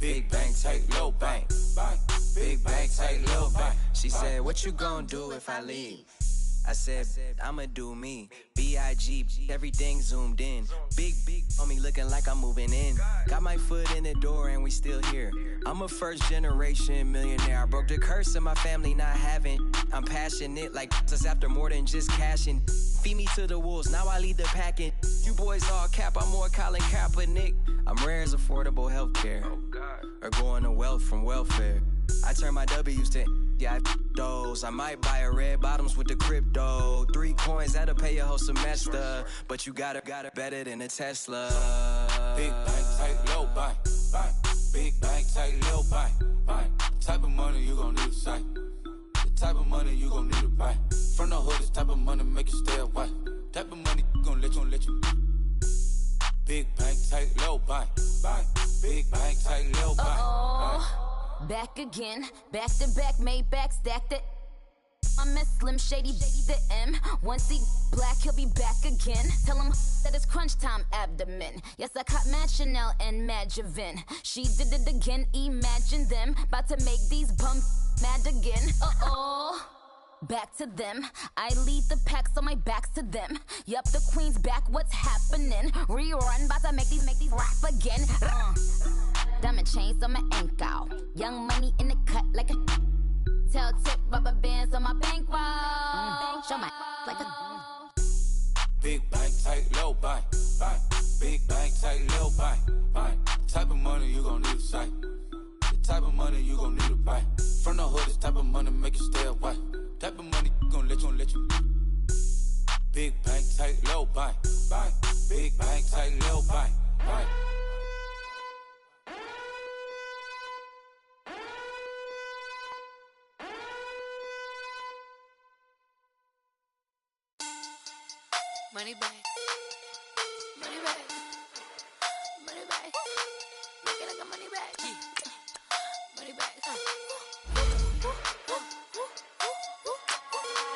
Big bang, take little bang. Big bang, take little bang. She said, what you gonna do if I leave? I said, I'ma do me. B.I.G. Everything zoomed in. Big on me looking like I'm moving in. Got my foot in the door and we still here. I'm a first generation millionaire. I broke the curse of my family not having. I'm passionate like us after more than just cashing. Feed me to the wolves, now I lead the packing. You boys all cap, I'm more Colin Kaepernick. I'm rare as affordable healthcare. Or going to wealth from welfare. I turn my W's to those. I might buy a red bottoms with the crypto. 3 coins, that'll pay your whole semester. But you got it better than a Tesla. Big bank, take little bank. Big bank, take little bank. Type of money you gon' need to say. The type of money you gon' need to buy. From the hood, this type of money make you stay away. Type of money gon' let you. Big bank, take little bank. Big bank, take little bank. Back again, back to back, made back, stacked it. I'm a Slim Shady, the M. Once he black, he'll be back again. Tell him that it's crunch time abdomen. Yes, I caught Mad Chanel and Mad Javin. She did it again, imagine them. About to make these bums mad again. Back to them. I lead the pack, so my back's to them. Yup, the queen's back, what's happening? Rerun, about to make these rap again. Diamond chains on my ankle. Young money in the cut like a tail tip, rubber bands on my bankroll. Show my like a big bank, take little bank. Big bank, take little bank. Type of money you gon' need to say. The type of money you gon' need to buy. From the hood, this type of money make you stay away. Type of money gon' let you. Big bank, take little bank. Big bank, take little bank. Money back, money back, money back. Make it like a money back, money back.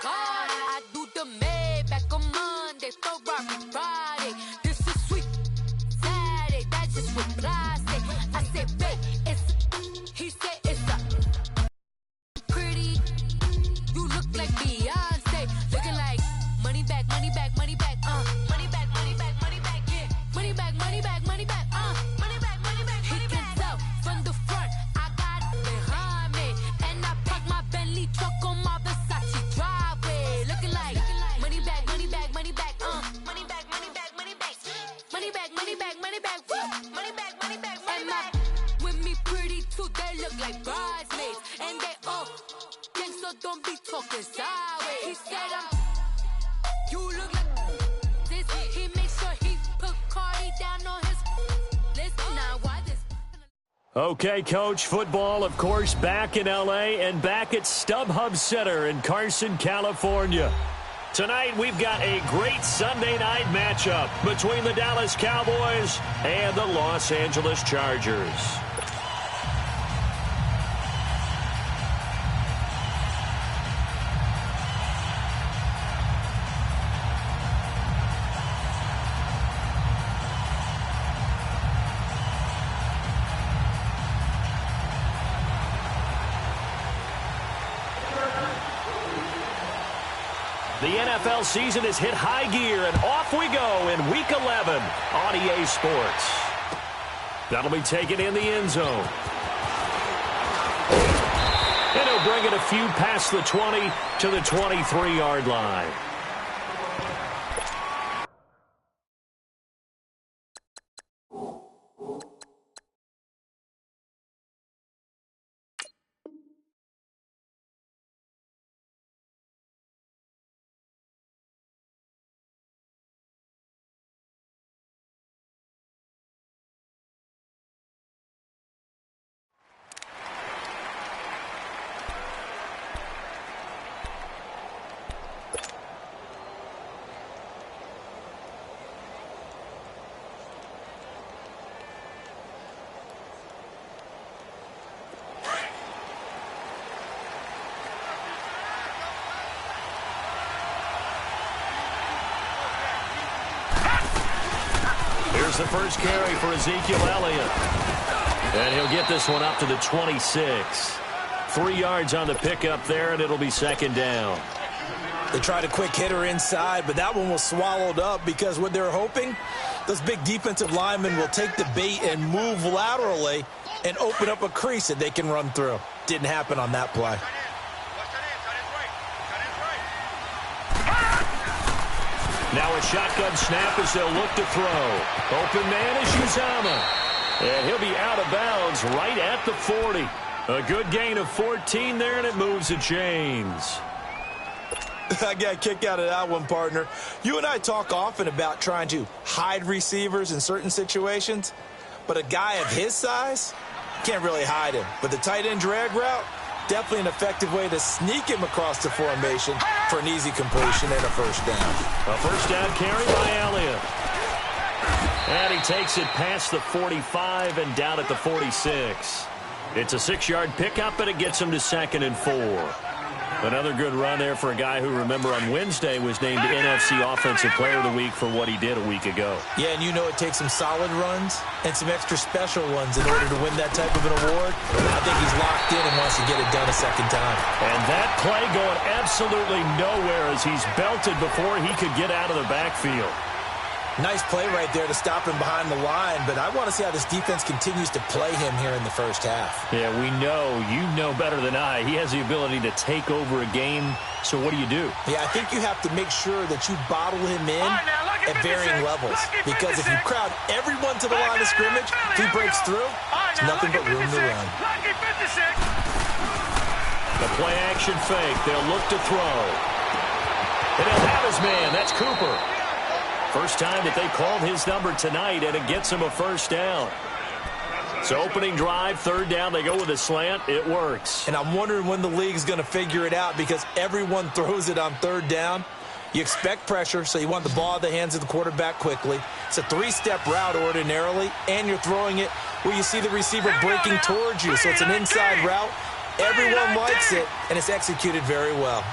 God, I do the Maybach on Monday, Ferrari Friday. This is sweet Saturday, that's just what I say. I said, babe, he said it's a pretty. You look like Beyonce, looking like money back, money back, money back. Money back, money back, money back, yeah. Money back, money back, money back, money back, money back. He can tell from the front, I got it behind me. And I park my Bentley truck on my Versace driveway. Looking like money back, money back, money back, money back, money back, money back. Money back, money back, money back, money back, money back, money back. With me pretty too, they look like bridesmaids. And they all gang, so don't be talking sideways. He said you look like this. He makes sure he put Cardi down on his list. Now why this? Okay, Coach, football, of course, back in L.A. and back at StubHub Center in Carson, California. Tonight, we've got a great Sunday night matchup between the Dallas Cowboys and the Los Angeles Chargers. The NFL season has hit high gear, and off we go in Week 11 on EA Sports. That'll be taken in the end zone. And he'll bring it a few past the 20 to the 23-yard line. is the first carry for Ezekiel Elliott. And he'll get this one up to the 26. 3 yards on the pickup there, and it'll be second down. They tried a quick hitter inside, but that one was swallowed up because what they're hoping, those big defensive linemen will take the bait and move laterally and open up a crease that they can run through. Didn't happen on that play. Now a shotgun snap as they'll look to throw. Open man is Uzomah. And he'll be out of bounds right at the 40. A good gain of 14 there, and it moves the chains. I got a kick out of that one, partner. You and I talk often about trying to hide receivers in certain situations, but a guy of his size can't really hide him. But the tight end drag route, definitely an effective way to sneak him across the formation for an easy completion and a first down. A first down carry by Elliott. And he takes it past the 45 and down at the 46. It's a 6-yard pickup, and it gets him to 2nd and 4. Another good run there for a guy who, remember, on Wednesday was named NFC Offensive Player of the Week for what he did a week ago. Yeah, and you know it takes some solid runs and some extra special ones in order to win that type of an award. I think he's locked in and wants to get it done a second time. And that play going absolutely nowhere as he's belted before he could get out of the backfield. Nice play right there to stop him behind the line, but I want to see how this defense continues to play him here in the first half. Yeah, we know. You know better than I. He has the ability to take over a game, so what do you do? Yeah, I think you have to make sure that you bottle him in at varying levels, because if you crowd everyone to the line of scrimmage, if he breaks through, it's nothing but room to run. The play action fake. They'll look to throw. And he'll have his man. That's Cooper. First time that they called his number tonight, and it gets him a first down. So opening drive, 3rd down, they go with a slant. It works. And I'm wondering when the league's going to figure it out, because everyone throws it on 3rd down. You expect pressure, so you want the ball in the hands of the quarterback quickly. It's a 3-step route ordinarily, and you're throwing it where you see the receiver breaking towards you. So it's an inside route. Everyone likes it, and it's executed very well.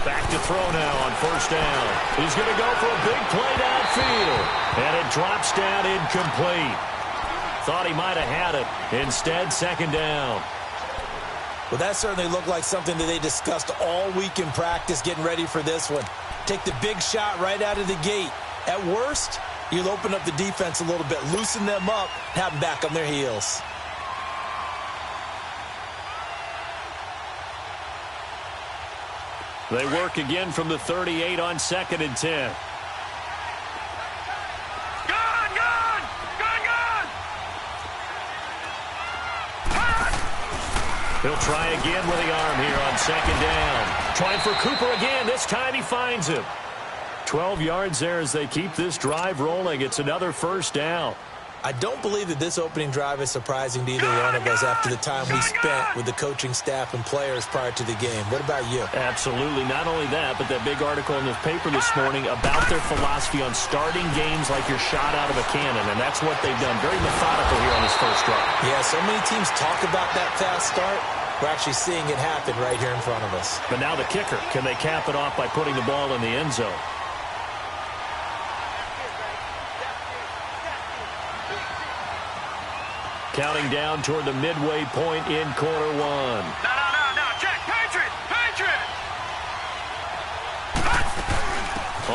Back to throw now on 1st down. He's going to go for a big play downfield. And it drops down incomplete. Thought he might have had it. Instead, 2nd down. Well, that certainly looked like something that they discussed all week in practice getting ready for this one. Take the big shot right out of the gate. At worst, you'll open up the defense a little bit, loosen them up, have them back on their heels. They work again from the 38 on 2nd and 10. He'll try again with the arm here on 2nd down. Trying for Cooper again. This time he finds him. 12 yards there as they keep this drive rolling. It's another first down. I don't believe that this opening drive is surprising to either one of us after the time we spent with the coaching staff and players prior to the game. What about you? Absolutely. Not only that, but that big article in the paper this morning about their philosophy on starting games like you're shot out of a cannon, and that's what they've done. Very methodical here on this first drive. Yeah, so many teams talk about that fast start. We're actually seeing it happen right here in front of us. But now the kicker. Can they cap it off by putting the ball in the end zone? Counting down toward the midway point in quarter one. No, check, Patriot!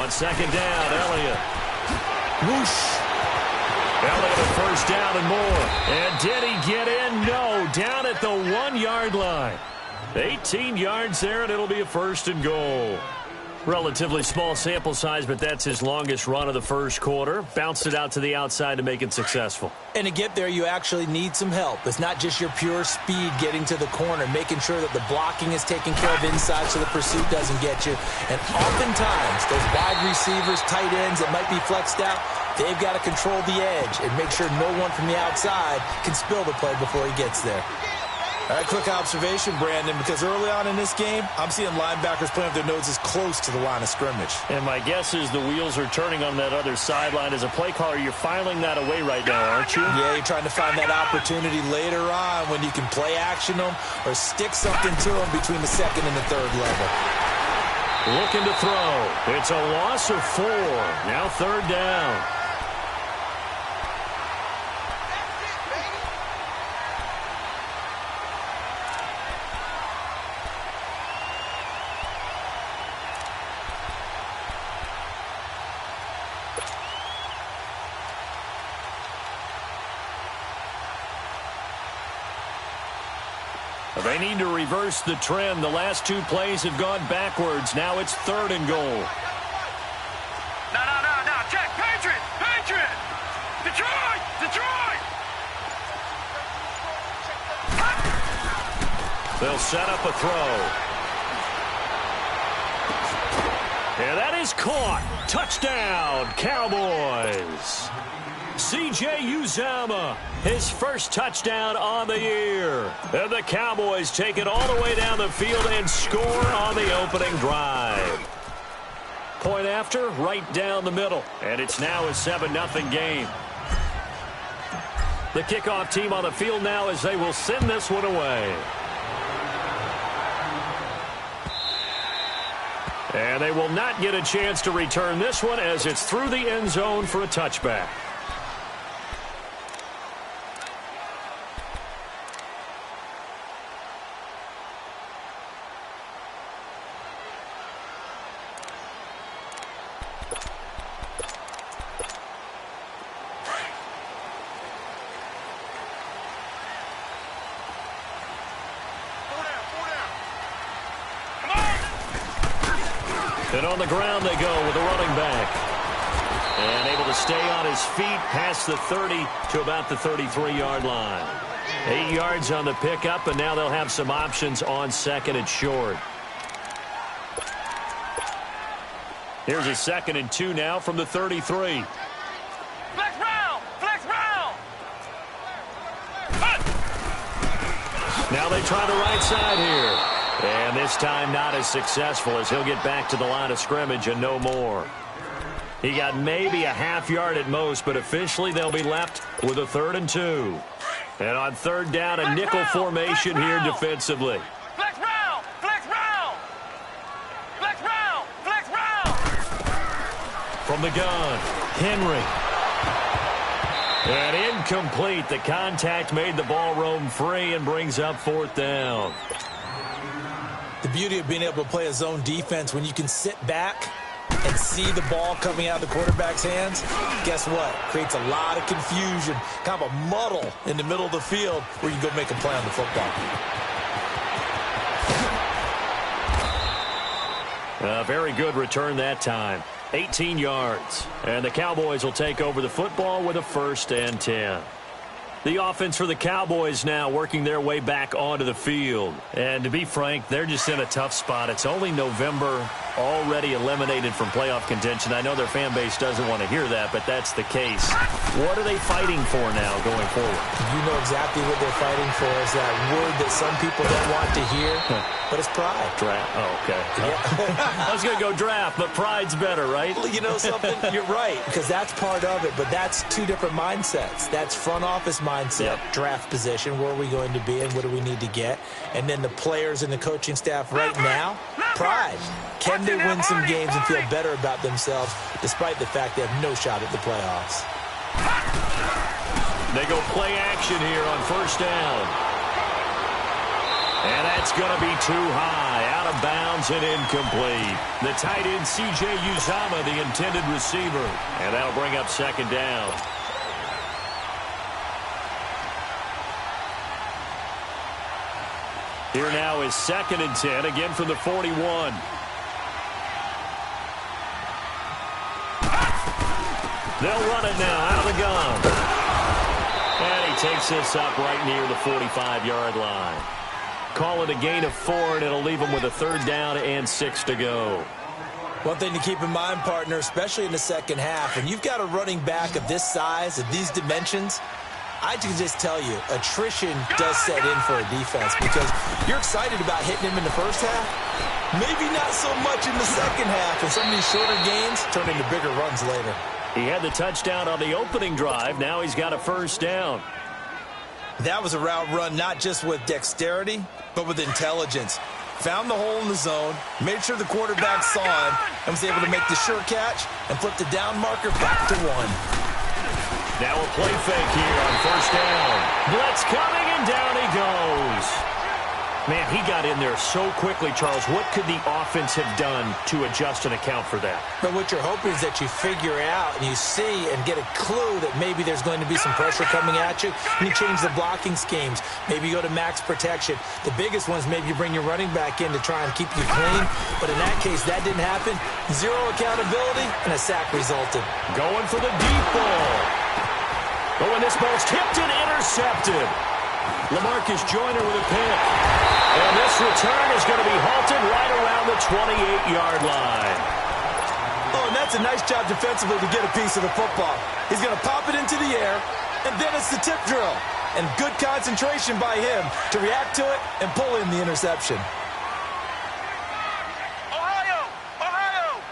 On 2nd down, Elliott. Whoosh. Elliott a first down and more. And did he get in? No, down at the 1-yard line. 18 yards there, and it'll be a 1st and goal. Relatively small sample size, but that's his longest run of the first quarter. Bounced it out to the outside to make it successful. And to get there, you actually need some help. It's not just your pure speed getting to the corner, making sure that the blocking is taken care of inside so the pursuit doesn't get you. And oftentimes, those wide receivers, tight ends that might be flexed out, they've got to control the edge and make sure no one from the outside can spill the play before he gets there. All right, quick observation, Brandon, because early on in this game, I'm seeing linebackers playing with their noses close to the line of scrimmage. And my guess is the wheels are turning on that other sideline. As a play caller, you're filing that away right now, aren't you? Yeah, you're trying to find that opportunity later on when you can play action them or stick something to them between the 2nd and the 3rd level. Looking to throw. It's a loss of 4. Now third down. They need to reverse the trend. The last 2 plays have gone backwards. Now it's 3rd and goal. No. Check. Patriot. Detroit. They'll set up a throw. And that is caught. Touchdown, Cowboys. C.J. Uzomah, his first touchdown on the year. And the Cowboys take it all the way down the field and score on the opening drive. Point after, right down the middle. And it's now a 7-0 game. The kickoff team on the field now as they will send this one away. And they will not get a chance to return this one as it's through the end zone for a touchback. And on the ground they go with the running back. And able to stay on his feet past the 30 to about the 33-yard line. 8 yards on the pickup, and now they'll have some options on 2nd and short. Here's a 2nd and 2 now from the 33. Flex round. Now they try the right side here. And this time not as successful as he'll get back to the line of scrimmage and no more. He got maybe a half yard at most, but officially they'll be left with a 3rd and 2. And on 3rd down, a nickel formation here defensively. Flex round. From the gun, Henry. And incomplete. The contact made the ball roam free and brings up 4th down. The beauty of being able to play a zone defense when you can sit back and see the ball coming out of the quarterback's hands, guess what? Creates a lot of confusion, kind of a muddle in the middle of the field where you go make a play on the football. A very good return that time. 18 yards. And the Cowboys will take over the football with a 1st and 10. The offense for the Cowboys now working their way back onto the field. And to be frank, they're just in a tough spot. It's only November, already eliminated from playoff contention. I know their fan base doesn't want to hear that, but that's the case. What are they fighting for now going forward? You know exactly what they're fighting for. Is that word that some people don't want to hear, but it's pride. Draft. Oh, okay. Yeah. I was going to go draft, but pride's better, right? Well, you know something? You're right, because that's part of it, but that's 2 different mindsets. That's front office mindset, draft position, where are we going to be and what do we need to get? And then the players and the coaching staff right now, pride. Can they win some games and feel better about themselves despite the fact they have no shot at the playoffs? They go play action here on 1st down. And that's going to be too high, out of bounds and incomplete. The tight end, C.J. Uzomah, the intended receiver. And that'll bring up 2nd down. Here now is 2nd and 10, again from the 41. They'll run it now out of the gun. And he takes this up right near the 45-yard line. Call it a gain of 4, and it'll leave him with a 3rd down and 6 to go. One thing to keep in mind, partner, especially in the second half, when you've got a running back of this size, of these dimensions, I can just tell you, attrition does set in for a defense because you're excited about hitting him in the first half. Maybe not so much in the second half, and some of these shorter gains turn into bigger runs later. He had the touchdown on the opening drive. Now he's got a 1st down. That was a route run not just with dexterity, but with intelligence. found the hole in the zone, made sure the quarterback saw him, and was able to make the sure catch and flip the down marker back to 1. Now a play fake here on first down. Blitz coming, and down he goes. Man, he got in there so quickly, Charles. What could the offense have done to adjust and account for that? But what you're hoping is that you figure out and you see and get a clue that maybe there's going to be some pressure coming at you, and you change the blocking schemes. Maybe you go to max protection. The biggest ones, maybe you bring your running back in to try and keep you clean. But in that case, that didn't happen. Zero accountability, and a sack resulted. Going for the deep ball. Oh, and this ball's tipped and intercepted. LaMarcus Joyner with a pick. And this return is going to be halted right around the 28-yard line. Oh, and that's a nice job defensively to get a piece of the football. He's going to pop it into the air, and then it's the tip drill. And good concentration by him to react to it and pull in the interception. Ohio! Ohio!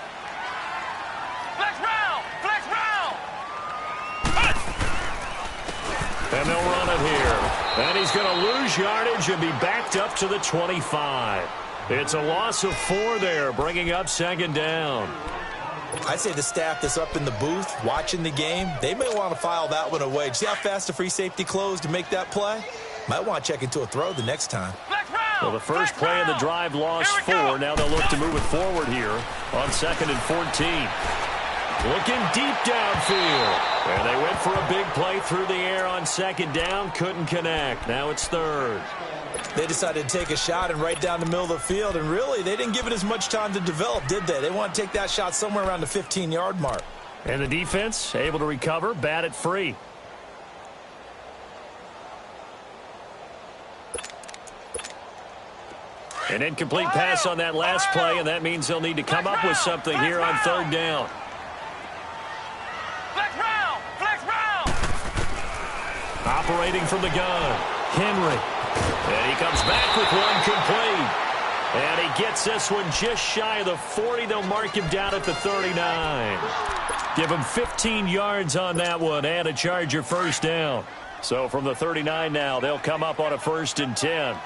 Flex round! Flex round! And they'll run it here. And he's going to lose yardage and be backed up to the 25. It's a loss of 4 there, bringing up second down. I'd say the staff that's up in the booth watching the game, they may want to file that one away. See how fast the free safety closed to make that play? Might want to check into a throw the next time. Well, the first play of the drive lost 4. Now they'll look to move it forward here on 2nd and 14. Looking deep downfield. And they went for a big play through the air on second down. Couldn't connect. Now it's 3rd. They decided to take a shot and right down the middle of the field. And really, they didn't give it as much time to develop, did they? They want to take that shot somewhere around the 15-yard mark. And the defense able to recover, bat it free. An incomplete pass on that last play, and that means they'll need to come up with something here on 3rd down. Operating from the gun, Henry. And he comes back with one complete. And he gets this one just shy of the 40. They'll mark him down at the 39. Give him 15 yards on that one and a Charger first down. So from the 39 now, they'll come up on a 1st and 10.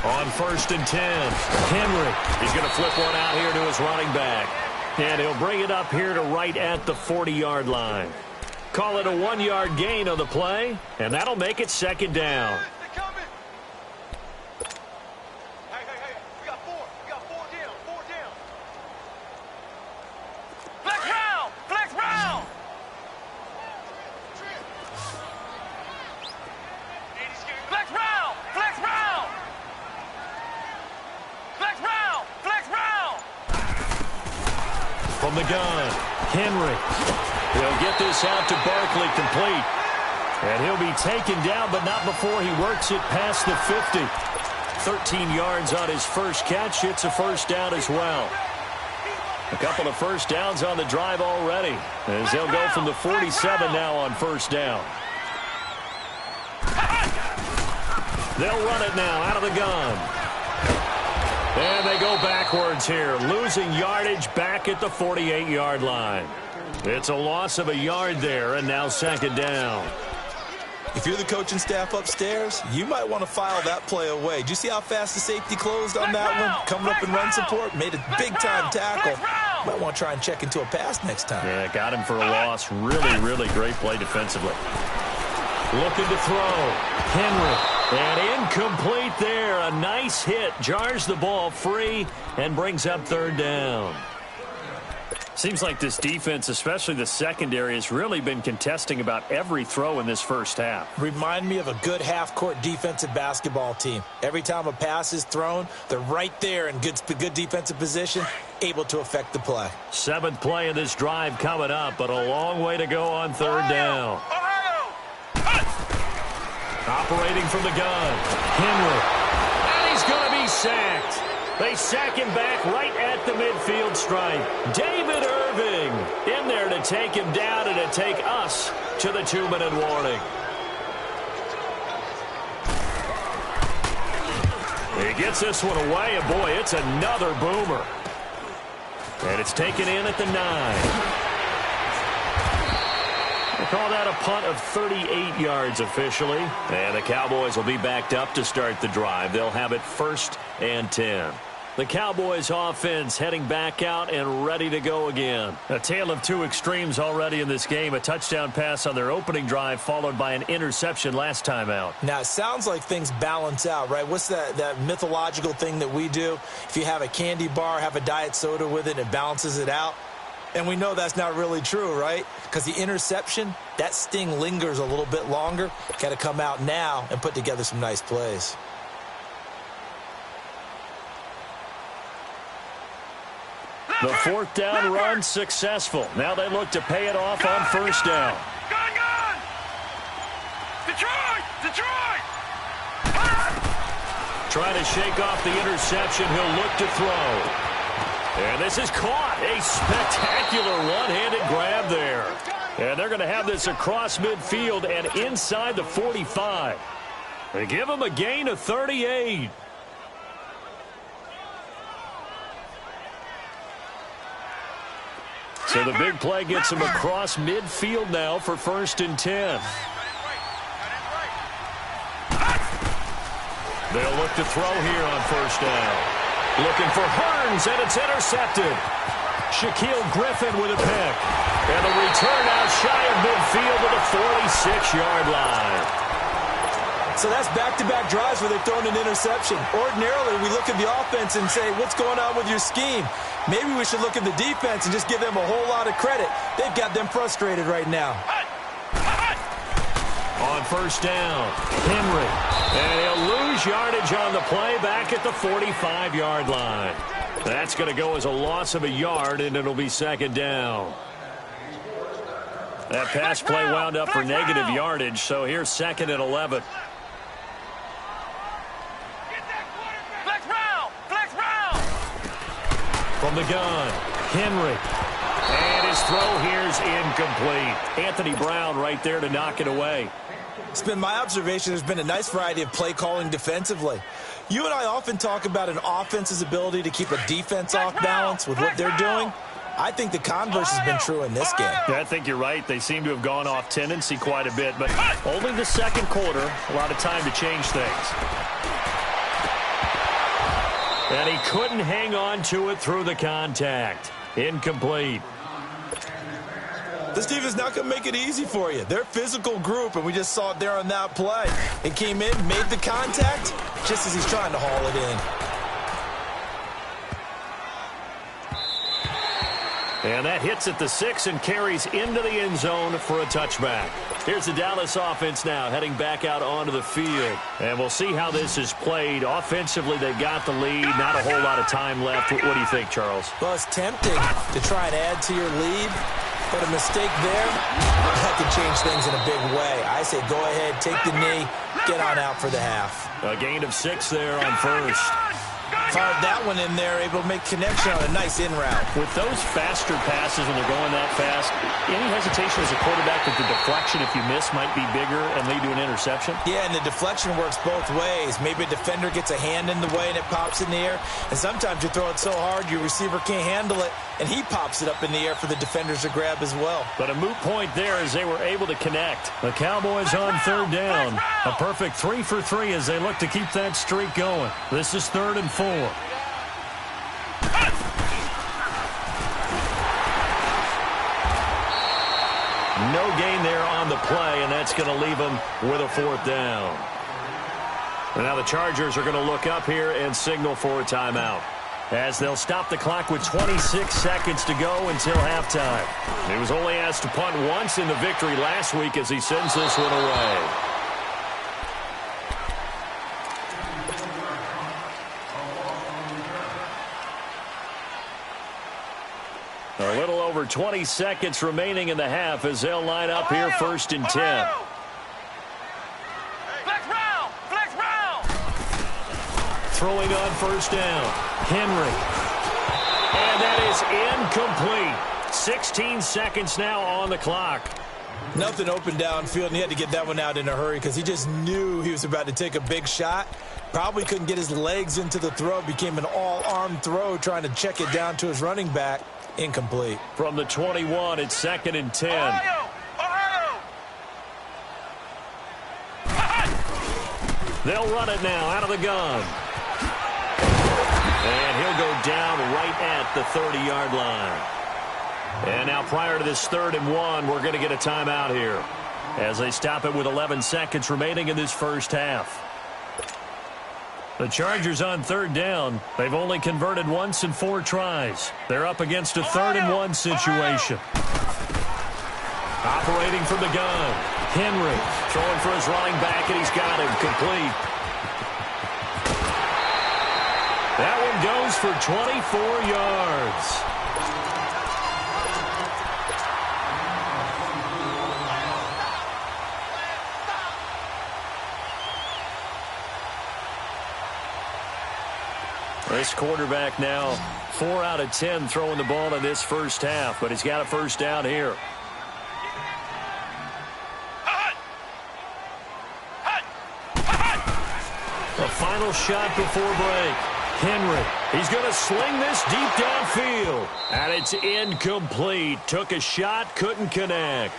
On 1st and 10, Henry. He's going to flip one out here to his running back. And he'll bring it up here to right at the 40-yard line. Call it a 1-yard gain on the play, and that'll make it 2nd down. From the gun, Henry. He'll get this out to Barkley complete. And he'll be taken down, but not before he works it past the 50. 13 yards on his first catch. It's a first down as well. A couple of first downs on the drive already, as they'll go from the 47 now on first down. They'll run it now out of the gun. And they go backwards here, losing yardage back at the 48-yard line. It's a loss of a yard there, and now 2nd down. If you're the coaching staff upstairs, you might want to file that play away. Did you see how fast the safety closed on that one? Coming up in run support, made a big-time tackle. Might want to try and check into a pass next time. Yeah, got him for a loss. Really, really great play defensively. Looking to throw. Henry. And incomplete there. A nice hit. Jars the ball free and brings up 3rd down. Seems like this defense, especially the secondary, has really been contesting about every throw in this first half. Remind me of a good half-court defensive basketball team. Every time a pass is thrown, they're right there in good defensive position, able to affect the play. 7th play of this drive coming up, but a long way to go on 3rd down. Operating from the gun, Henry. And he's going to be sacked. They sack him back right at the midfield stripe. David Irving in there to take him down and to take us to the 2-minute warning. He gets this one away, and boy, it's another boomer. And it's taken in at the 9. They call that a punt of 38 yards officially. And the Cowboys will be backed up to start the drive. They'll have it 1st and 10. The Cowboys offense heading back out and ready to go again. A tale of two extremes already in this game. A touchdown pass on their opening drive followed by an interception last time out. Now, it sounds like things balance out, right? What's that mythological thing that we do? If you have a candy bar, have a diet soda with it, it balances it out. And we know that's not really true, right? Because the interception, that sting lingers a little bit longer. Got to come out now and put together some nice plays. The 4th down run successful. Now they look to pay it off on 1st down. Gun! Detroit! Trying to shake off the interception. He'll look to throw. And this is caught. A spectacular one-handed grab there. And they're going to have this across midfield and inside the 45. They give him a gain of 38. So the big play gets him across midfield now for 1st and 10. They'll look to throw here on 1st down. Looking for Hearns, and it's intercepted. Shaquille Griffin with a pick. And the return out shy of midfield to the 46-yard line. So that's back-to-back drives where they've thrown an interception. Ordinarily, we look at the offense and say, what's going on with your scheme? Maybe we should look at the defense and just give them a whole lot of credit. They've got them frustrated right now. On 1st down, Henry. And he'll lose yardage on the play back at the 45-yard line. That's going to go as a loss of a yard, and it'll be 2nd down. That pass play wound up for negative yardage, so here's 2nd and 11. From the gun, Henry. And his throw here's incomplete. Anthony Brown right there to knock it away. It's been my observation there's been a nice variety of play calling defensively. You and I often talk about an offense's ability to keep a defense off balance with what they're doing. I think the converse has been true in this game. Yeah, I think you're right. They seem to have gone off tendency quite a bit, but only the 2nd quarter, a lot of time to change things. And he couldn't hang on to it through the contact. Incomplete. This team is not going to make it easy for you. They're a physical group, and we just saw it there on that play. It came in, made the contact, just as he's trying to haul it in. And that hits at the 6 and carries into the end zone for a touchback. Here's the Dallas offense now heading back out onto the field. And we'll see how this is played. Offensively, they've got the lead. Not a whole lot of time left. What do you think, Charles? Well, it's tempting to try and add to your lead. But a mistake there, that could change things in a big way. I say go ahead, take the knee, get on out for the half. A gain of 6 there on 1st. Fired that one in there, able to make connection on a nice in route. With those faster passes when they're going that fast, any hesitation as a quarterback that the deflection, if you miss, might be bigger and lead to an interception? Yeah, and the deflection works both ways. Maybe a defender gets a hand in the way and it pops in the air. And sometimes you throw it so hard your receiver can't handle it, and he pops it up in the air for the defenders to grab as well. But a moot point there as they were able to connect. The Cowboys on 3rd down. A perfect 3 for 3 as they look to keep that streak going. This is 3rd and 4. No gain there on the play, and that's going to leave them with a 4th down. And now the Chargers are going to look up here and signal for a timeout, as they'll stop the clock with 26 seconds to go until halftime. He was only asked to punt once in the victory last week as he sends this one away. A little over 20 seconds remaining in the half as they'll line up here 1st and 10. Flex round! Throwing on 1st down, Henry. And that is incomplete. 16 seconds now on the clock. Nothing open downfield, and he had to get that one out in a hurry because he just knew he was about to take a big shot. Probably couldn't get his legs into the throw. Became an all-arm throw trying to check it down to his running back. Incomplete. From the 21, it's 2nd and 10. Ohio! They'll run it now out of the gun. And he'll go down right at the 30-yard line. And now prior to this 3rd and 1, we're going to get a timeout here as they stop it with 11 seconds remaining in this first half. The Chargers on 3rd down. They've only converted once in 4 tries. They're up against a 3rd and 1 situation. Operating from the gun. Henry throwing for his running back, and he's got him complete. That one goes for 24 yards. This quarterback now 4 out of 10 throwing the ball in this first half, but he's got a first down here. A final shot before break. Henry, he's going to sling this deep downfield. And it's incomplete. Took a shot, couldn't connect.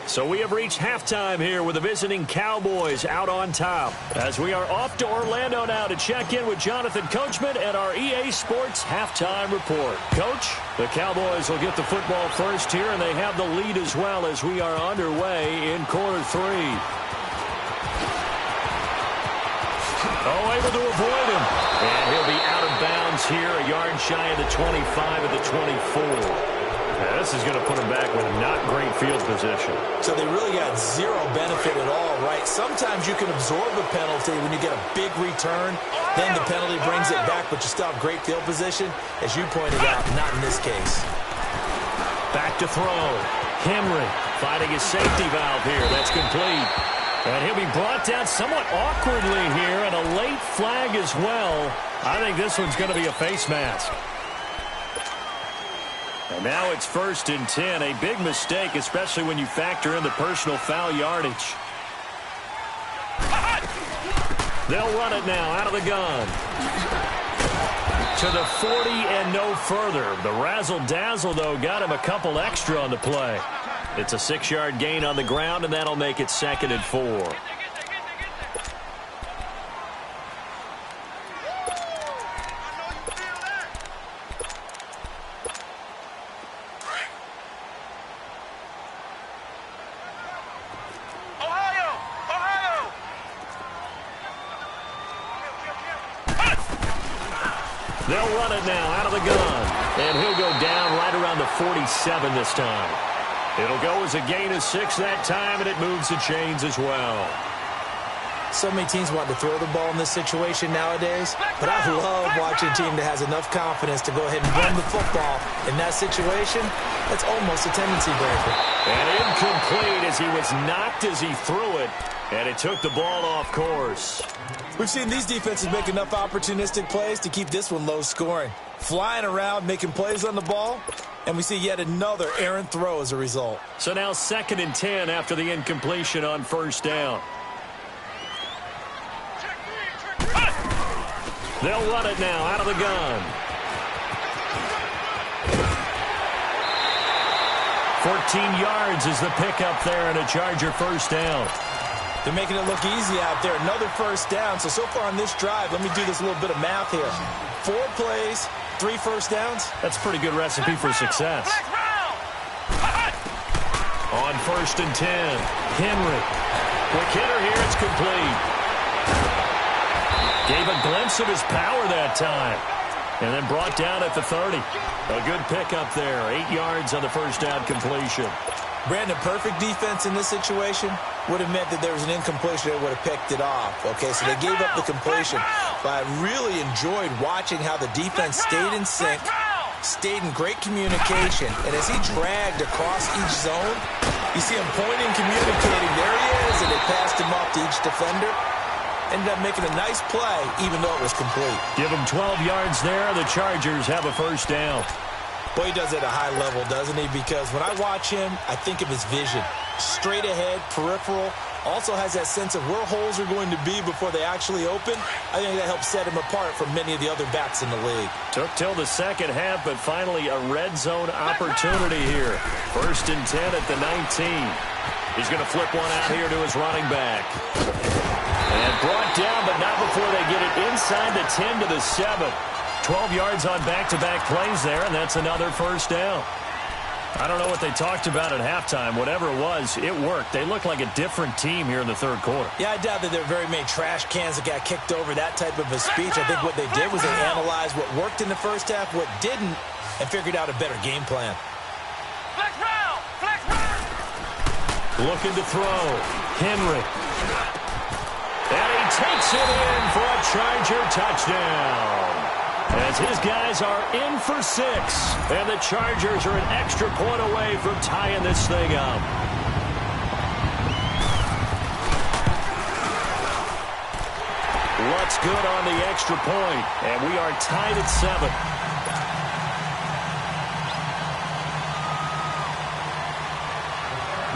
So we have reached halftime here with the visiting Cowboys out on top. As we are off to Orlando now to check in with Jonathan Coachman and our EA Sports halftime report. Coach, the Cowboys will get the football first here, and they have the lead as well as we are underway in quarter 3. Oh, able to avoid him. And he'll be out of bounds here, a yard shy of the 25 of the 24. Yeah, this is going to put him back with not great field position. So they really got zero benefit at all, right? Sometimes you can absorb a penalty when you get a big return. Then the penalty brings it back, but you still have great field position. As you pointed out, not in this case. Back to throw. Henry finding his safety valve here. That's complete. And he'll be brought down somewhat awkwardly here, and a late flag as well. I think this one's going to be a face mask. And now it's 1st and 10. A big mistake, especially when you factor in the personal foul yardage. They'll run it now out of the gun. To the 40 and no further. The razzle-dazzle, though, got him a couple extra on the play. It's a 6-yard gain on the ground, and that'll make it 2nd and 4. They'll run it now out of the gun. And he'll go down right around the 47 this time. It'll go as a gain of 6 that time, and it moves the chains as well. So many teams want to throw the ball in this situation nowadays, but I love watching a team that has enough confidence to go ahead and run the football. In that situation, that's almost a tendency breaker. And incomplete as he was knocked as he threw it, and it took the ball off course. We've seen these defenses make enough opportunistic plays to keep this one low scoring. Flying around, making plays on the ball, and we see yet another errant throw as a result. So now 2nd and 10 after the incompletion on 1st down. They'll run it now out of the gun. 14 yards is the pickup there, and a Charger 1st down. They're making it look easy out there. Another 1st down. So far on this drive, let me do this little bit of math here. 4 plays, 3 1st downs. That's a pretty good recipe for success. On 1st and 10, Henry. Quick hitter here, it's complete. Gave a glimpse of his power that time. And then brought down at the 30. A good pickup there. 8 yards on the 1st down completion. Brandon, perfect defense in this situation would have meant that there was an incompletion that would have picked it off. Okay, so they gave up the completion. But I really enjoyed watching how the defense stayed in sync, stayed in great communication. And as he dragged across each zone, you see him pointing, communicating. There he is, and they passed him off to each defender. Ended up making a nice play, even though it was complete. Give him 12 yards there. The Chargers have a 1st down. Boy, he does it at a high level, doesn't he? Because when I watch him, I think of his vision. Straight ahead, peripheral, also has that sense of where holes are going to be before they actually open. I think that helps set him apart from many of the other backs in the league. Took till the second half, but finally a red zone opportunity here. 1st and 10 at the 19. He's going to flip one out here to his running back. And brought down, but not before they get it inside the 10 to the 7. 12 yards on back-to-back plays there, and that's another first down. I don't know what they talked about at halftime. Whatever it was, it worked. They look like a different team here in the third quarter. Yeah, I doubt that there are very many trash cans that got kicked over, that type of a speech. I think what they did was they analyzed what worked in the first half, what didn't, and figured out a better game plan. Flex round! Flex round! Looking to throw. Henry. And he takes it in for a Charger touchdown. As his guys are in for 6. And the Chargers are an extra point away from tying this thing up. What's good on the extra point? And we are tied at 7.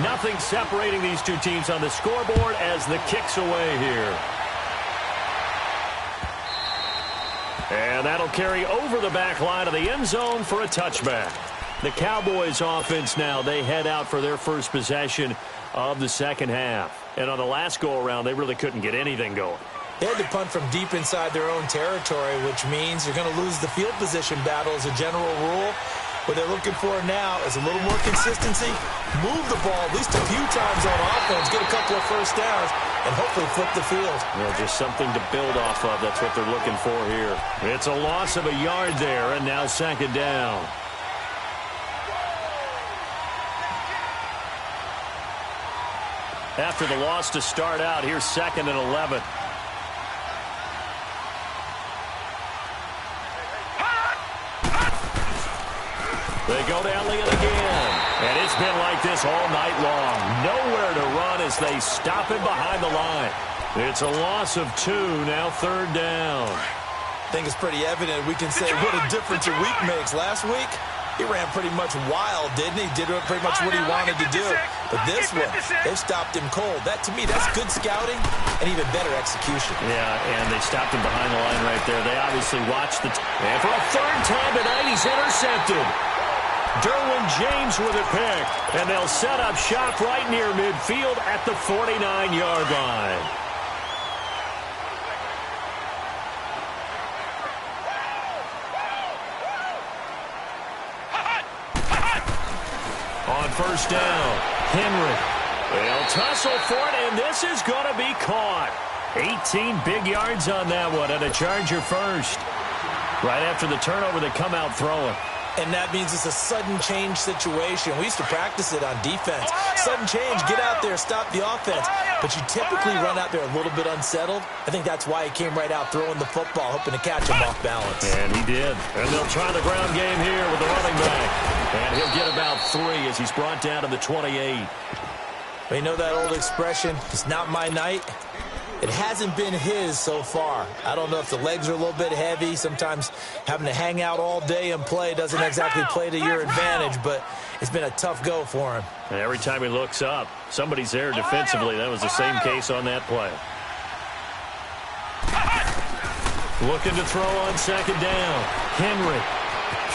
Nothing separating these two teams on the scoreboard as the kick's away here. And that'll carry over the back line of the end zone for a touchback. The Cowboys offense now, they head out for their first possession of the second half. And on the last go-around, they really couldn't get anything going. They had to punt from deep inside their own territory, which means you're going to lose the field position battle as a general rule. What they're looking for now is a little more consistency, move the ball at least a few times on offense, get a couple of first downs, and hopefully flip the field. Yeah, just something to build off of. That's what they're looking for here. It's a loss of a yard there, and now second down. After the loss to start out, here's 2nd and 11. They go to Elliott again. And it's been like this all night long. Nowhere to run as they stop him behind the line. It's a loss of 2, now 3rd down. I think it's pretty evident we can say what a difference a week makes. Last week, he ran pretty much wild, didn't he? Did pretty much what he wanted to do. But this one, they stopped him cold. That, to me, that's good scouting and even better execution. Yeah, and they stopped him behind the line right there. They obviously watched the... And for a 3rd time tonight, he's intercepted. Derwin James with a pick, and they'll set up shop right near midfield at the 49-yard line. On 1st down, Henry. They'll tussle for it, and this is going to be caught. 18 big yards on that one, and a Charger first. Right after the turnover, they come out throwing. And that means it's a sudden change situation. We used to practice it on defense. Sudden change, get out there, stop the offense. But you typically run out there a little bit unsettled. I think that's why he came right out throwing the football, hoping to catch him off balance. And he did. And they'll try the ground game here with the running back. And he'll get about 3 as he's brought down to the 28. You know that old expression, it's not my night? It hasn't been his so far. I don't know if the legs are a little bit heavy. Sometimes having to hang out all day and play doesn't exactly play to your advantage, but it's been a tough go for him. And every time he looks up, somebody's there defensively. That was the same case on that play. Looking to throw on 2nd down. Henry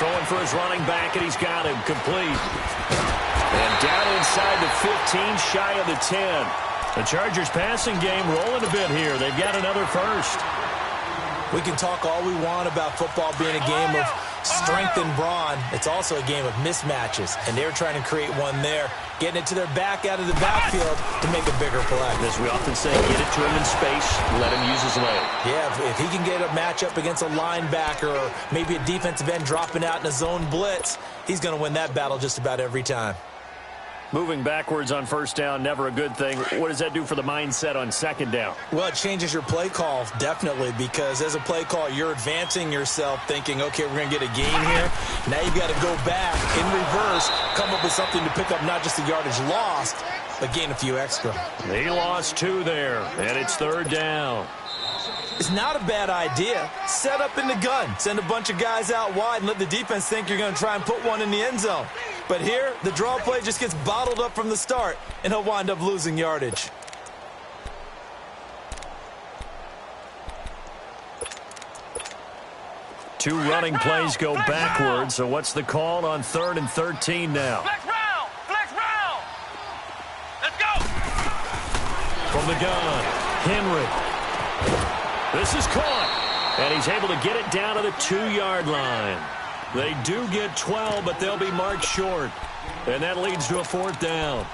throwing for his running back, and he's got him complete. And down inside the 15, shy of the 10. The Chargers passing game rolling a bit here. They've got another first. We can talk all we want about football being a game of strength and brawn. It's also a game of mismatches, and they're trying to create one there, getting it to their back out of the backfield to make a bigger play. As we often say, get it to him in space, let him use his leg. Yeah, if he can get a matchup against a linebacker or maybe a defensive end dropping out in a zone blitz, he's going to win that battle just about every time. Moving backwards on 1st down, never a good thing. What does that do for the mindset on 2nd down? Well, it changes your play call, definitely, because as a play call, you're advancing yourself thinking, okay, we're going to get a gain here. Now you've got to go back in reverse, come up with something to pick up not just the yardage lost, but gain a few extra. He lost 2 there, and it's 3rd down. It's not a bad idea. Set up in the gun. Send a bunch of guys out wide and let the defense think you're going to try and put one in the end zone. But here, the draw play just gets bottled up from the start, and he'll wind up losing yardage. Two running plays go backwards, so what's the call on 3rd and 13 now? Flex round! Flex round! Let's go! From the gun, Henry. This is caught, and he's able to get it down to the 2-yard line. They do get 12, but they'll be marked short, and that leads to a 4th down.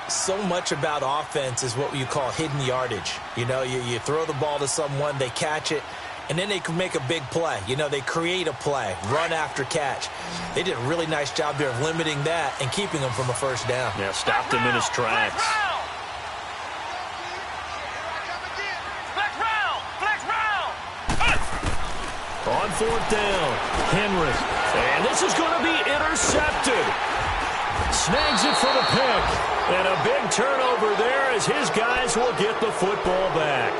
So much about offense is what you call hidden yardage. You know, you throw the ball to someone, they catch it, and then they can make a big play. You know, they create a play, run after catch. They did a really nice job there of limiting that and keeping him from a 1st down. Yeah, stopped him in his tracks. Flex round! Flex round! On 4th down, Henry. And this is going to be intercepted. Snags it for the pick. And a big turnover there as his guys will get the football back.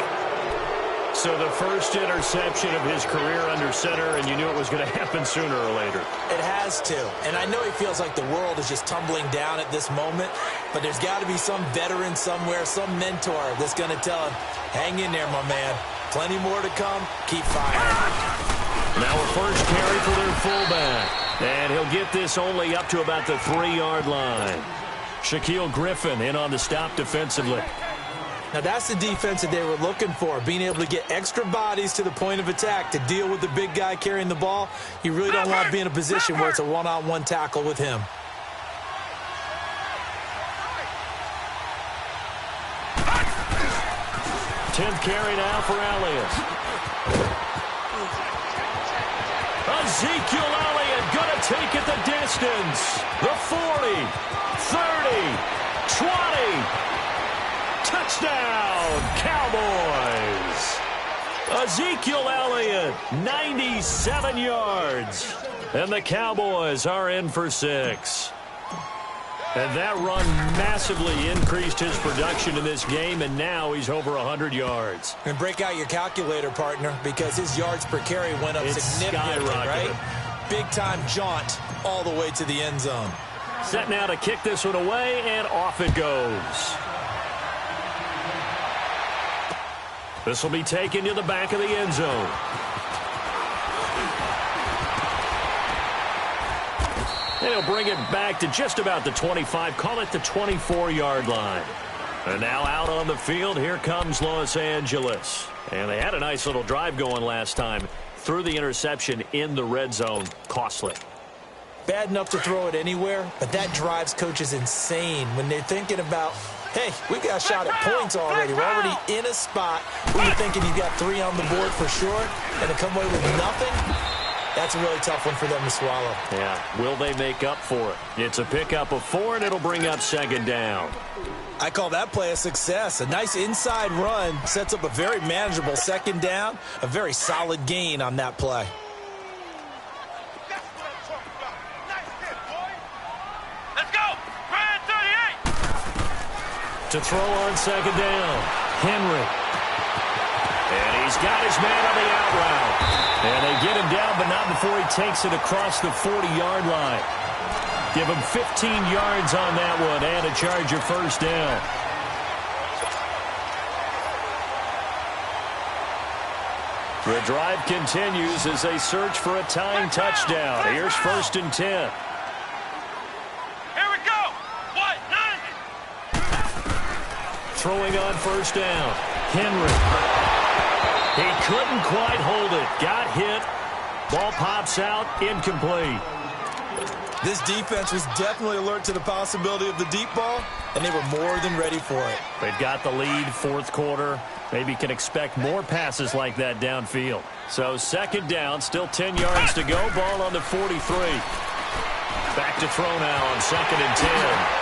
So the first interception of his career under center, and you knew it was going to happen sooner or later. It has to. And I know he feels like the world is just tumbling down at this moment, but there's got to be some veteran somewhere, some mentor that's going to tell him, hang in there, my man. Plenty more to come. Keep firing. Now a first carry for their fullback. And he'll get this only up to about the 3-yard line. Shaquille Griffin in on the stop defensively. Now that's the defense that they were looking for, being able to get extra bodies to the point of attack to deal with the big guy carrying the ball. You really don't want to be in a position where it's a one-on-one tackle with him. Tenth carry now for Elliott. Ezekiel Elliott going to take it the distance. The 40, 30, 20. Touchdown, Cowboys. Ezekiel Elliott, 97 yards. And the Cowboys are in for 6. And that run massively increased his production in this game, and now he's over 100 yards. And break out your calculator, partner, because his yards per carry went up significantly, right? Big-time jaunt all the way to the end zone. Set now to kick this one away, and off it goes. This will be taken to the back of the end zone. And he'll bring it back to just about the 25. Call it the 24-yard line. And now out on the field, here comes Los Angeles. And they had a nice little drive going last time. Threw the interception in the red zone. Costly. Bad enough to throw it anywhere, but that drives coaches insane when they're thinking about, hey, we've got a shot at points already. We're already in a spot where you're thinking you've got 3 on the board for sure, and to come away with nothing, that's a really tough one for them to swallow. Yeah, will they make up for it? It's a pickup of 4, and it'll bring up 2nd down. I call that play a success. A nice inside run sets up a very manageable 2nd down, a very solid gain on that play. Let's go! Grand 38! To throw on 2nd down, Henry. And he's got his man on the out route. And they get him down, but not before he takes it across the 40-yard line. Give him 15 yards on that one and a Charger 1st down. The drive continues as they search for a tying touchdown. Here's 1st and 10. Here we go! What? 90! Throwing on 1st down, Henry. He couldn't quite hold it. Got hit. Ball pops out. Incomplete. This defense was definitely alert to the possibility of the deep ball, and they were more than ready for it. They've got the lead, 4th quarter. Maybe can expect more passes like that downfield. So 2nd down, still 10 yards to go. Ball on the 43. Back to throw now on 2nd and 10.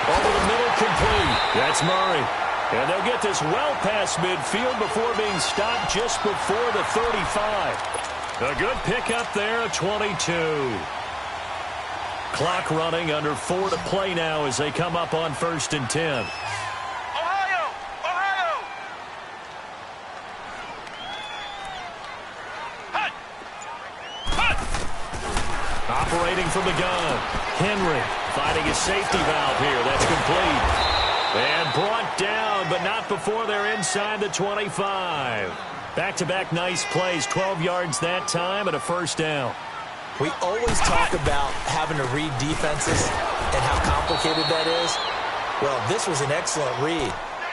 Over the middle, complete. That's Murray. And they'll get this well past midfield before being stopped just before the 35. A good pickup there, a 22. Clock running, under 4 to play now as they come up on 1st and 10. Ohio! Ohio! Hut! Hut! Operating from the gun. Henry finding his safety valve here. That's complete. And brought down, but not before they're inside the 25. Back-to-back nice plays, 12 yards that time and a first down. We always talk about having to read defenses and how complicated that is. Well, this was an excellent read.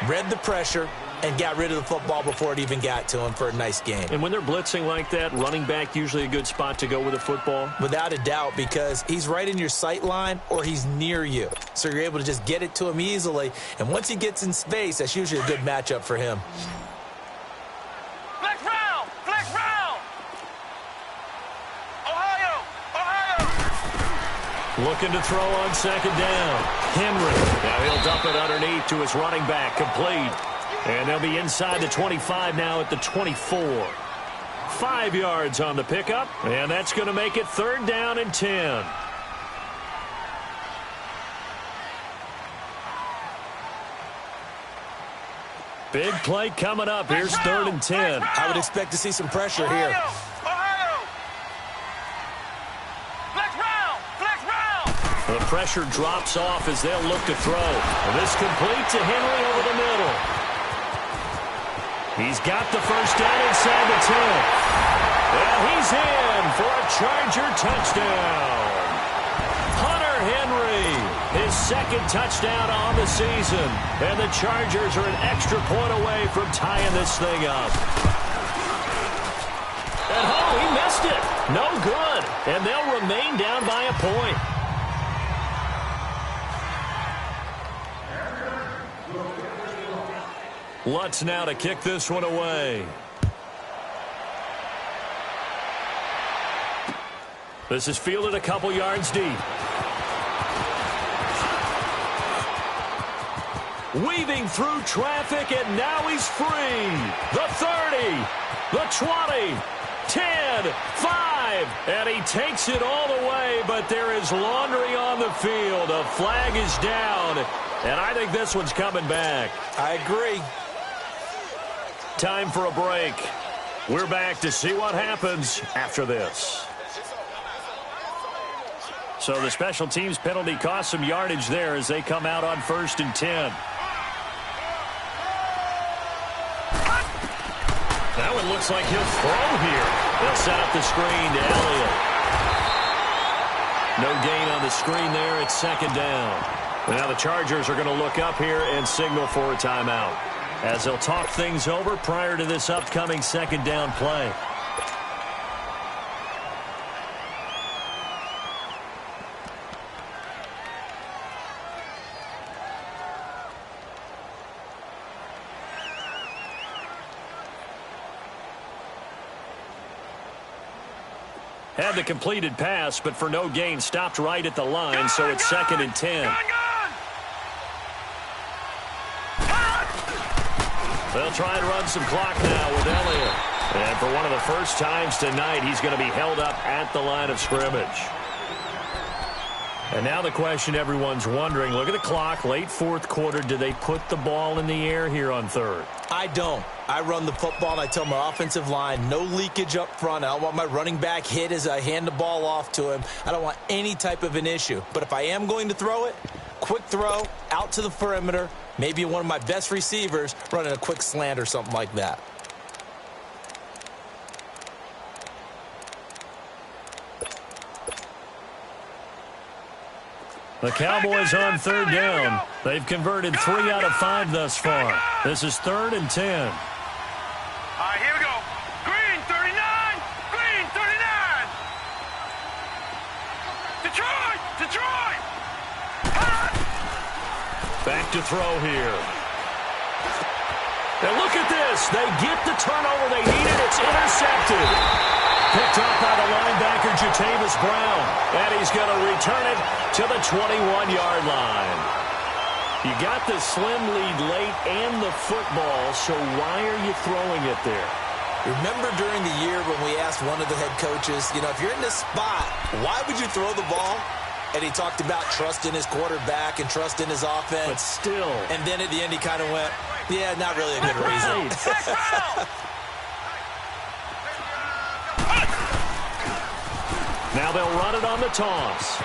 Read the pressure and got rid of the football before it even got to him for a nice game. And when they're blitzing like that, running back usually a good spot to go with the football? Without a doubt, because he's right in your sight line or he's near you. So you're able to just get it to him easily. And once he gets in space, that's usually a good matchup for him. Flex round! Flex round! Ohio! Ohio! Looking to throw on second down. Henry. Now he'll dump it underneath to his running back. Complete. And they'll be inside the 25 now at the 24. 5 yards on the pickup. And that's going to make it 3rd down and 10. Big play coming up. Here's 3rd and 10. I would expect to see some pressure here. Ohio! Flex round! Flex round! The pressure drops off as they'll look to throw. And this complete to Henry over the middle. He's got the first down inside the 10. And he's in for a Charger touchdown. Hunter Henry, his 2nd touchdown on the season. And the Chargers are an extra point away from tying this thing up. And he missed it. No good. And they'll remain down by a point. Lutz now to kick this one away. This is fielded a couple yards deep. Weaving through traffic, and now he's free. The 30, the 20, 10, 5, and he takes it all the way, but there is laundry on the field. A flag is down, and I think this one's coming back. I agree. Time for a break. We're back to see what happens after this. So the special teams penalty cost some yardage there as they come out on 1st and 10. That one looks like he'll throw here. They'll set up the screen to Elliott. No gain on the screen there. It's 2nd down. Now the Chargers are going to look up here and signal for a timeout, as they'll talk things over prior to this upcoming 2nd down play. Had the completed pass, but for no gain, stopped right at the line, so it's 2nd and 10. They'll try and run some clock now with Elliott. And for one of the first times tonight, he's going to be held up at the line of scrimmage. And now the question everyone's wondering, look at the clock, late 4th quarter. Do they put the ball in the air here on 3rd? I don't. I run the football, and I tell my offensive line, no leakage up front. I don't want my running back hit as I hand the ball off to him. I don't want any type of an issue. But if I am going to throw it, quick throw, out to the perimeter, maybe one of my best receivers running a quick slant or something like that. The Cowboys on 3rd down. They've converted 3 out of 5 thus far. This is 3rd and 10. All right, here we go. Green, 39. Green, 39. Detroit, Detroit. Back to throw here. And look at this. They get the turnover they needed. It's intercepted. Picked up by the linebacker, Jatavis Brown. And he's going to return it to the 21-yard line. You got the slim lead late and the football, so why are you throwing it there? Remember during the year when we asked one of the head coaches, if you're in this spot, why would you throw the ball? And he talked about trust in his quarterback and trust in his offense. But still. And then at the end he kind of went, yeah, not really a good reason. Now they'll run it on the toss.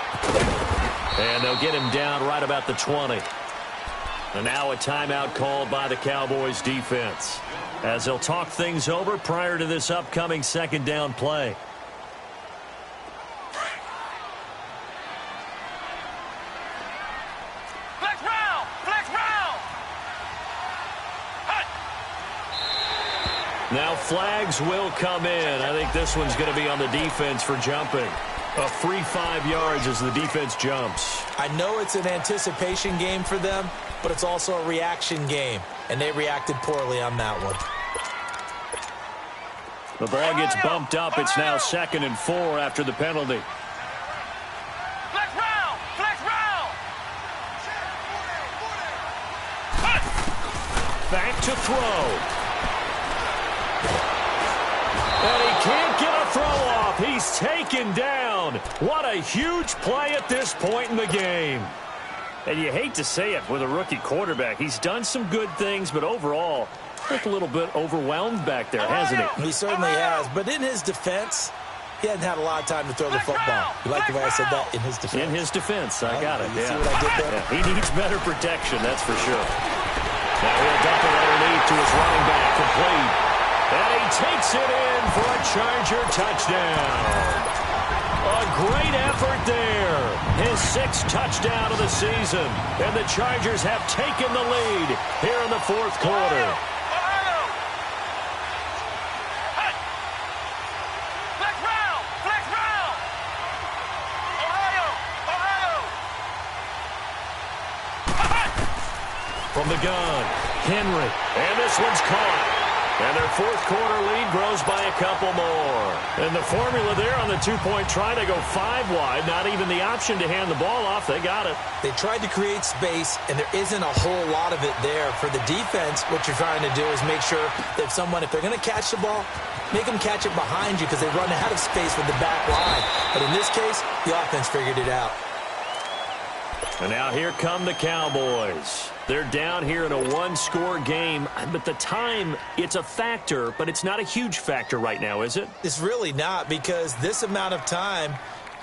And they'll get him down right about the 20. And now a timeout called by the Cowboys defense. as they'll talk things over prior to this upcoming second down play. Flex round! Flex round! Now flags will come in. I think this one's going to be on the defense for jumping. A free 5 yards as the defense jumps. I know it's an anticipation game for them, but it's also a reaction game, and they reacted poorly on that one. The ball gets bumped up. It's now 2nd and 4 after the penalty. Flex round! Flex round! Back to throw. And he can't get a throw off. He's taken down. What a huge play at this point in the game. And you hate to say it with a rookie quarterback. He's done some good things, but overall, looked a little bit overwhelmed back there, hasn't he? He certainly has. But in his defense, he hasn't had a lot of time to throw the football. You like the way I said that? In his defense. In his defense. I got it. You Yeah. see what I did there? Yeah, he needs better protection, that's for sure. Now he'll dump it underneath to his running back, complete. And he takes it in for a Charger touchdown. A great effort there. His 6th touchdown of the season. And the Chargers have taken the lead here in the 4th quarter. Ohio! Hey! Flex round! Flex round! Ohio! Ohio! From the gun, Henry. And this one's caught. And their 4th quarter lead grows by a couple more. And the formula there on the 2-point try to go 5 wide. Not even the option to hand the ball off. They got it. They tried to create space, and there isn't a whole lot of it there. For the defense, what you're trying to do is make sure that if they're going to catch the ball, make them catch it behind you because they run out of space with the back line. But in this case, the offense figured it out. And now here come the Cowboys. They're down here in a 1-score game, but the time, it's a factor, but it's not a huge factor right now, is it? It's really not, because this amount of time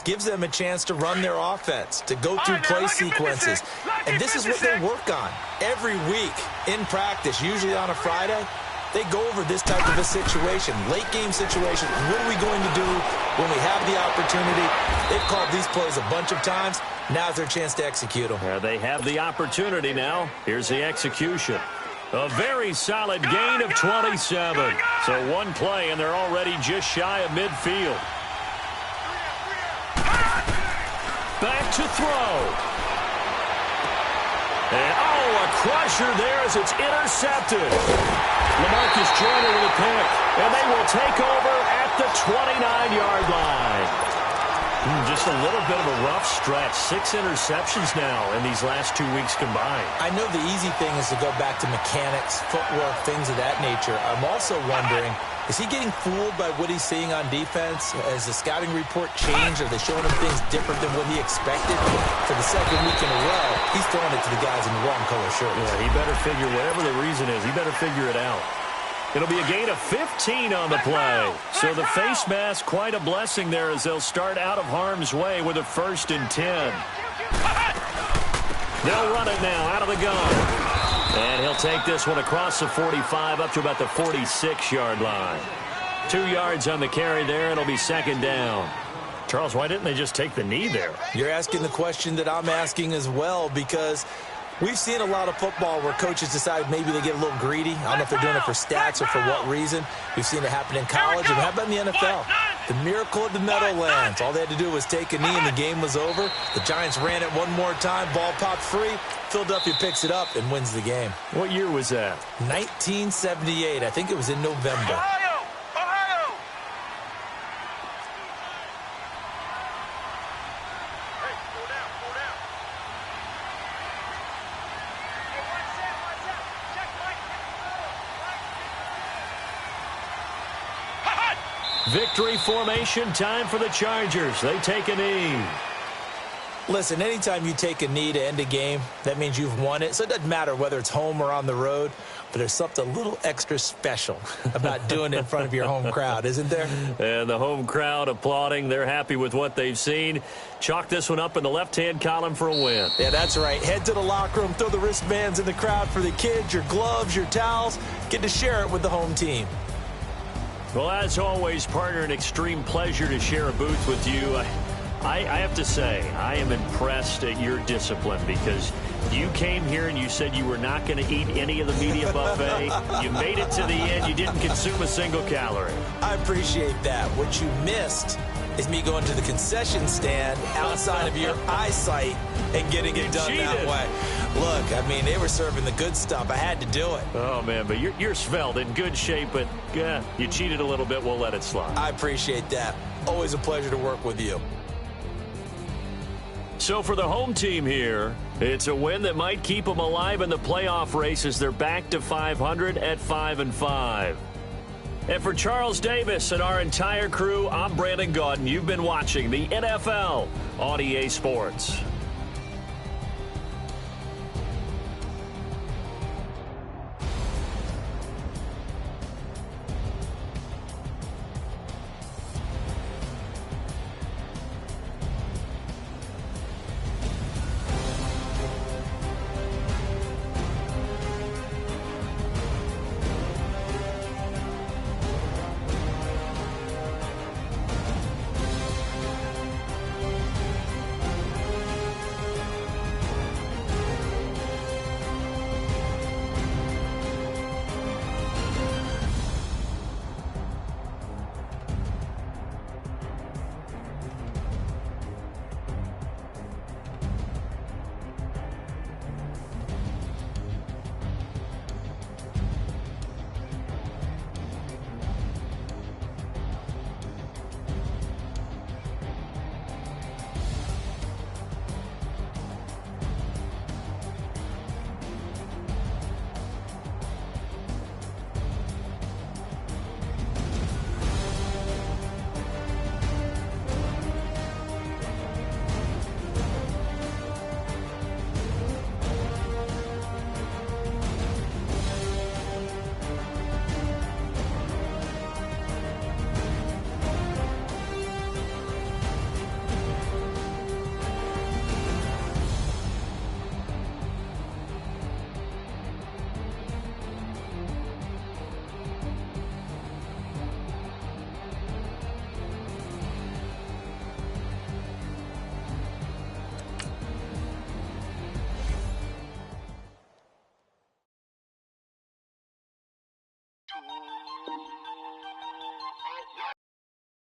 gives them a chance to run their offense, to go through play sequences. And this is what they work on every week in practice, usually on a Friday. They go over this type of a situation, late game situation. What are we going to do when we have the opportunity? They've called these plays a bunch of times. Now's their chance to execute them. Yeah, they have the opportunity now. Here's the execution. A very solid gain of 27. So one play, and they're already just shy of midfield. Back to throw. And, a crusher there as it's intercepted. LaMarcus Joyner with a pick, and they will take over at the 29-yard line. Just a little bit of a rough stretch. 6 interceptions now in these last 2 weeks combined. I know the easy thing is to go back to mechanics, footwork, things of that nature. I'm also wondering, is he getting fooled by what he's seeing on defense? Has the scouting report changed? Are they showing him things different than what he expected? For the 2nd week in a row, he's throwing it to the guys in the wrong color shirts. Yeah, he better figure, whatever the reason is, he better figure it out. It'll be a gain of 15 on the play. So the face mask, quite a blessing there as they'll start out of harm's way with a 1st and 10. They'll run it now out of the gun. And he'll take this one across the 45 up to about the 46-yard line. 2 yards on the carry there. It'll be 2nd down. Charles, why didn't they just take the knee there? You're asking the question that I'm asking as well, because we've seen a lot of football where coaches decide maybe they get a little greedy. I don't know if they're doing it for stats or for what reason. We've seen it happen in college, and how about in the NFL? The miracle of the Meadowlands. All they had to do was take a knee, and the game was over. The Giants ran it one more time. Ball popped free. Philadelphia picks it up and wins the game. What year was that? 1978. I think it was in November. Victory formation time for the Chargers. They take a knee. Listen, anytime you take a knee to end a game, that means you've won it. So it doesn't matter whether it's home or on the road. but there's something a little extra special about doing it in front of your home crowd, isn't there? And the home crowd applauding. They're happy with what they've seen. Chalk this one up in the left-hand column for a win. Yeah, that's right. Head to the locker room, throw the wristbands in the crowd for the kids, your gloves, your towels. Get to share it with the home team. Well, as always, partner, an extreme pleasure to share a booth with you. I have to say, I am impressed at your discipline because you came here and you said you were not going to eat any of the media buffet. You made it to the end. You didn't consume a single calorie. I appreciate that. What you missed is me going to the concession stand outside of your eyesight and getting it done that way. Look, I mean, they were serving the good stuff. I had to do it. Oh, man, but you're svelte, in good shape, but you cheated a little bit. We'll let it slide. I appreciate that. Always a pleasure to work with you. So for the home team here, it's a win that might keep them alive in the playoff race as they're back to 500 at 5-5. And for Charles Davis and our entire crew, I'm Brandon Gaudin. You've been watching the NFL on EA Sports.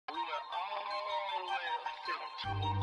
We were all the way up to